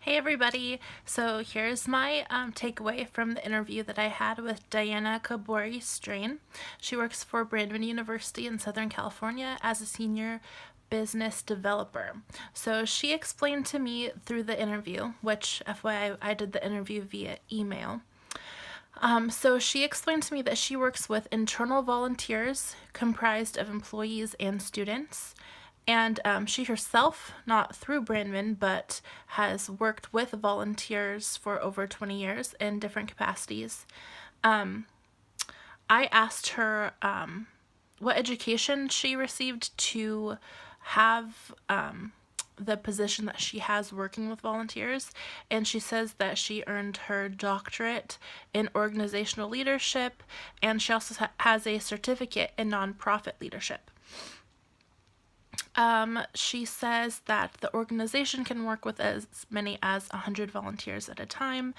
Hey everybody! So here's my takeaway from the interview that I had with Diana Kabori-Strain. She works for Brandman University in Southern California as a senior business developer. So she explained to me through the interview, which FYI I did the interview via email. So she explained to me that she works with internal volunteers comprised of employees and students. And she herself, not through Brandman, but has worked with volunteers for over 20 years in different capacities. I asked her what education she received to have the position that she has working with volunteers, and she says that she earned her doctorate in organizational leadership, and she also has a certificate in nonprofit leadership. She says that the organization can work with as many as 100 volunteers at a time,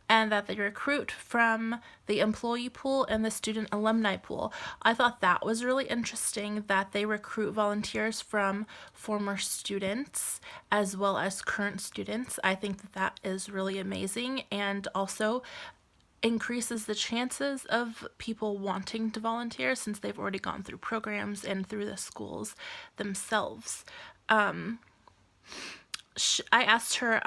and that they recruit from the employee pool and the student alumni pool. I thought that was really interesting that they recruit volunteers from former students as well as current students. I think that that is really amazing, and also increases the chances of people wanting to volunteer since they've already gone through programs and through the schools themselves. I asked her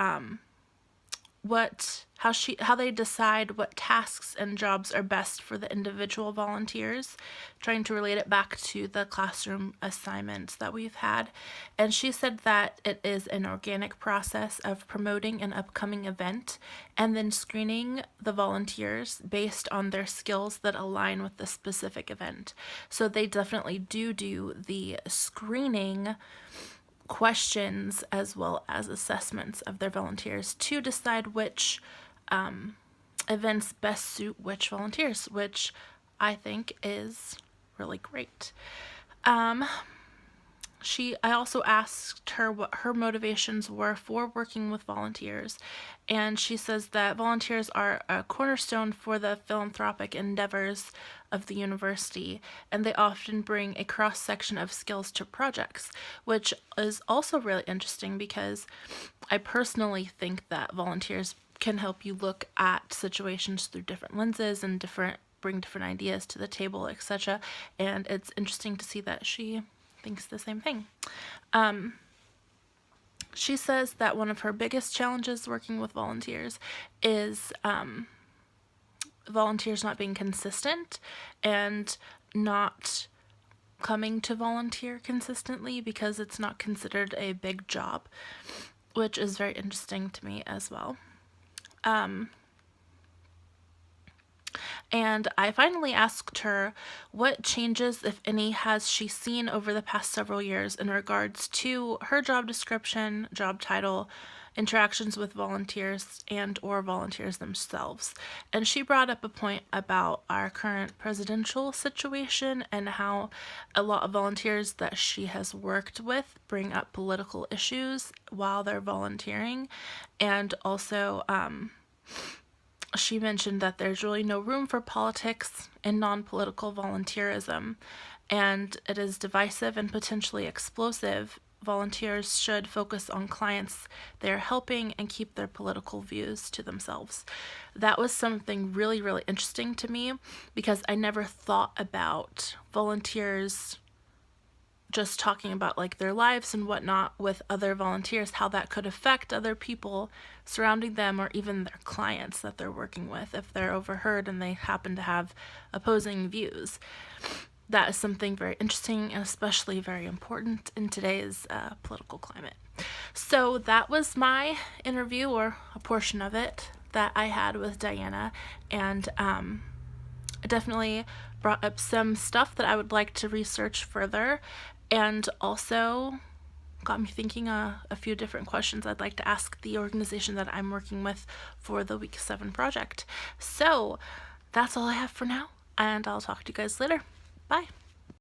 how they decide what tasks and jobs are best for the individual volunteers, trying to relate it back to the classroom assignments that we've had. And she said that it is an organic process of promoting an upcoming event and then screening the volunteers based on their skills that align with the specific event. So they definitely do the screening questions as well as assessments of their volunteers to decide which events best suit which volunteers, which I think is really great. I also asked her what her motivations were for working with volunteers, and she says that volunteers are a cornerstone for the philanthropic endeavors of the university, and they often bring a cross-section of skills to projects, which is also really interesting because I personally think that volunteers can help you look at situations through different lenses and bring different ideas to the table, etc. And it's interesting to see that she thinks the same thing. She says that one of her biggest challenges working with volunteers is volunteers not being consistent and not coming to volunteer consistently because it's not considered a big job, which is very interesting to me as well. And I finally asked her what changes, if any, has she seen over the past several years in regards to her job description, job title, interactions with volunteers, and or volunteers themselves. And she brought up a point about our current presidential situation and how a lot of volunteers that she has worked with bring up political issues while they're volunteering. And also, she mentioned that there's really no room for politics in non-political volunteerism, and it is divisive and potentially explosive. Volunteers should focus on clients they're helping and keep their political views to themselves. That was something really, really interesting to me because I never thought about volunteers just talking about like their lives and whatnot with other volunteers, how that could affect other people surrounding them or even their clients that they're working with if they're overheard and they happen to have opposing views. That is something very interesting and especially very important in today's political climate. So that was my interview, or a portion of it, that I had with Diana, and it definitely brought up some stuff that I would like to research further, and also got me thinking a few different questions I'd like to ask the organization that I'm working with for the Week 7 project. So that's all I have for now, and I'll talk to you guys later. Bye.